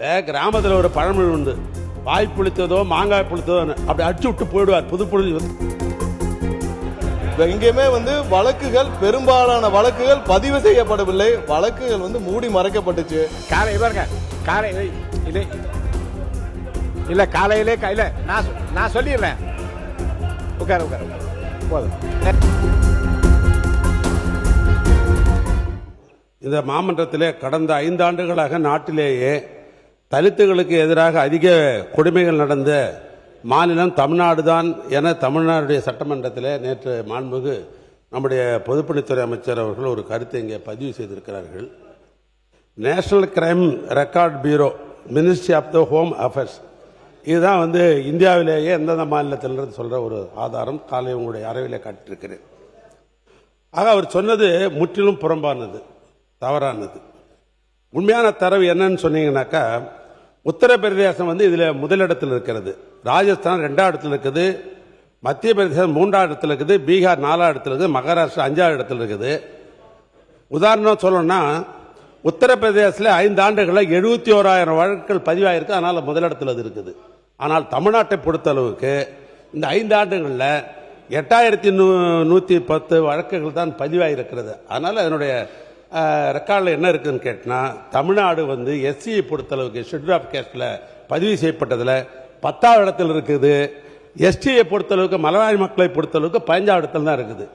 கிராமத்தில் ஒரு பழமொழி உண்டு, வாய் புளித்ததோ மாங்காய் புளித்ததோ அப்படி அடிச்சு விட்டு போயிடுவார். புதுப்புழு எங்கேயுமே வழக்குகள், பெரும்பாலான வழக்குகள் பதிவு செய்யப்படவில்லை. வழக்குகள் மூடி மறைக்கப்பட்டுச்சு. காலை பாருங்க, காலை இல்ல காலையிலே இல்ல நான் சொல்லிடுறேன். உட்கார உட்கார போதும். இந்த மாமன்றத்திலே கடந்த 5 ஆண்டுகளாக நாட்டிலேயே தலித்துகளுக்கு எதிராக அதிக கொடுமைகள் நடந்த மாநிலம் தமிழ்நாடு தான் என தமிழ்நாடுடைய சட்டமன்றத்தில் நேற்று மாண்புமிகு நம்முடைய பொதுப்பணித்துறை அமைச்சர் அவர்கள் ஒரு கருத்தை இங்கே பதிவு செய்திருக்கிறார்கள். National Crime Record Bureau, Ministry of the Home Affairs, இதுதான் இந்தியாவிலேயே எந்தெந்த மாநிலத்திலிருந்து சொல்ற ஒரு ஆதாரம். காலை உங்களுடைய அறையிலே காட்டியிருக்கிறேன். ஆக அவர் சொன்னது முற்றிலும் புறம்பானது, தவறானது. உண்மையான தரவு என்னன்னு சொன்னீங்கன்னாக்கா, உத்தரப்பிரதேசம் இதில் முதலிடத்தில் இருக்கிறது, ராஜஸ்தான் 2ஆம் இடத்தில் இருக்குது, மத்திய பிரதேசம் 3ஆம் இடத்தில் இருக்குது, பீகார் 4ஆம் இடத்தில் இருக்குது, மகாராஷ்டிரா 5ஆம் இடத்தில் இருக்குது. உதாரணம் சொல்லணும்னா, உத்தரப்பிரதேசத்தில் 5 ஆண்டுகளில் 71,000 வழக்குகள் பதிவாயிருக்கு, அதனால் முதலிடத்தில் அது இருக்குது. ஆனால் தமிழ்நாட்டை பொறுத்தளவுக்கு இந்த 5 ஆண்டுகளில் 8,110 வழக்குகள் தான் பதிவாயிருக்கிறது. அதனால் அதனுடைய ரெக்கார்டில் என்ன இருக்குதுன்னு கேட்டால், தமிழ்நாடு எஸ்சியை பொறுத்தளவுக்கு ஷெட்யூல் ஆஃப் கேஸ்டில் பதிவு செய்யப்பட்டதில் 10ஆம் இடத்தில் இருக்குது. எஸ்டியை பொறுத்தளவுக்கு, மலைவாழ் மக்களை பொறுத்தளவுக்கு 15ஆம் இடத்தில் தான் இருக்குது.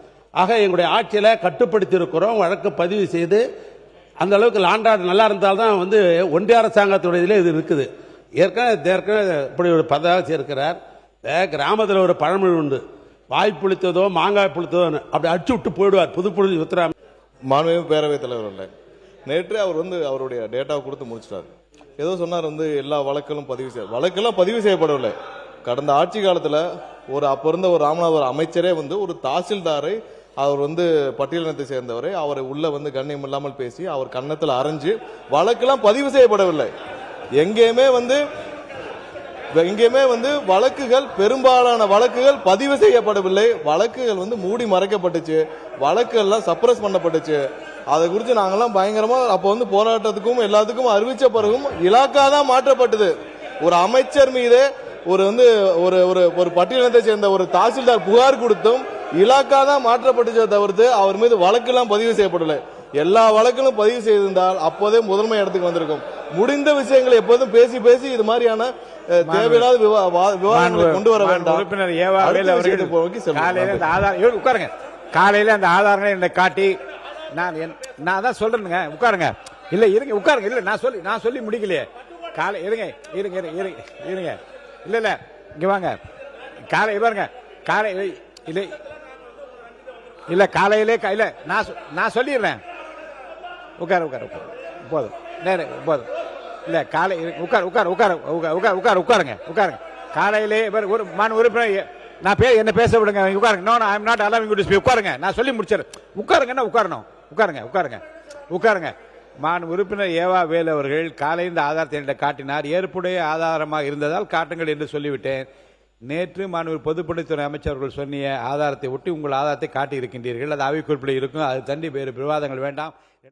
ஆக எங்களுடைய ஆட்சியில் கட்டுப்படுத்தி இருக்கிறோம். வழக்கு பதிவு செய்து அந்த அளவுக்கு லாண்டாடு நல்லா இருந்தால்தான் ஒன்றிய அரசாங்கத்துடைய இதில் இது இருக்குது. ஏற்கனவே இப்படி ஒரு பதவி இருக்கிறார். கிராமத்தில் ஒரு பழமொழி உண்டு, வாய் புளித்ததோ மாங்காய் புளித்ததோ அப்படி அடிச்சு விட்டு போயிடுவார். புதுப்புழு உத்தரா மாண்புமிகு பேரவைத் தலைவர் இல்லை, நேற்று அவர் அவருடைய டேட்டாவை கொடுத்து முடிச்சிட்டார். ஏதோ சொன்னார் எல்லா வழக்குகளும் வழக்கெல்லாம் பதிவு செய்யப்படவில்லை. கடந்த ஆட்சி காலத்தில் அப்போ இருந்த ஒரு ராமநாதபுரம் அமைச்சரே ஒரு தாசில்தாரை, அவர் பட்டியலினத்தை சேர்ந்தவரை, அவரை உள்ள கண்ணியம் இல்லாமல் பேசி அவர் கன்னத்தில் அரைஞ்சு வழக்கெல்லாம் பதிவு செய்யப்படவில்லை. எங்கேயுமே வழக்குகள், பெரும்பாலான வழக்குகள் பதிவு செய்யப்படவில்லை. வழக்குகள் மூடி மறைக்கப்பட்டுச்சு. வழக்குகள்லாம் சப்ரஸ் பண்ணப்பட்டுச்சு. அதை குறித்து நாங்கெல்லாம் பயங்கரமா அப்போ போராட்டத்துக்கும் எல்லாத்துக்கும் அறிவிச்ச பிறகும் இலாக்கா தான் மாற்றப்பட்டது. ஒரு அமைச்சர் மீது ஒரு பட்டியலினத்தை சேர்ந்த ஒரு தாசில்தார் புகார் கொடுத்தும் இலாக்கா தான் மாற்றப்பட்டுச்சே தவிர்த்து அவர் மீது வழக்கெல்லாம் பதிவு செய்யப்படவில்லை. எல்லா வழக்குகளும் பதிவு செய்திருந்தால் அப்போதே முதன்மை இடத்துக்கு வந்திருக்கும். முடிந்த விஷயங்களை எப்போதும் பேசி பேசி இது மாதிரியான தேவையில்லாத விவாதங்களை கொண்டு வர வேண்டாம். உறுப்பினர் ஏவாவேல் அவர்கள் உட்காருங்க, காலையில அந்த ஆதாரங்களை என்னை காட்டி நான் தான் சொல்றேனுங்க. உட்காருங்க, இல்ல இருங்க, உட்காருங்க, இல்ல நான் சொல்லி முடிக்கலையே. காலை இருங்க இருங்க இருங்க இருங்க இல்ல இல்ல இங்க வாங்க. காலை பாருங்க, காலை இல்ல இல்ல காலையிலே இல்ல நான் சொல்லிடுறேன். உட்கார உட்கார உட்கார போதும், போதும். இல்ல காலை உட்காருங்க. காலையிலே ஒரு உறுப்பினர் என்ன பேச விடுங்க. உட்காருங்க. No, I am not allowing you to speak. உட்காருங்க, நான் சொல்லி முடிச்சிடுறேன். உட்காருங்கன்னா உட்காரணும். உட்காருங்க. உறுப்பினர் ஏவா வேலு அவர்கள் காலை இந்த ஆதாரத்தை காட்டினார். ஏற்புடைய ஆதாரமாக இருந்ததால் காட்டுங்கள் என்று சொல்லிவிட்டேன். நேற்று பொதுப்பணித்துறை அமைச்சர்கள் சொன்னிய ஆதாரத்தை ஒட்டி உங்கள் ஆதாரத்தை காட்டி இருக்கின்றீர்கள். அது அவை குறிப்பில் இருக்கும். அது தண்டி வேறு விவாதங்கள் வேண்டாம்.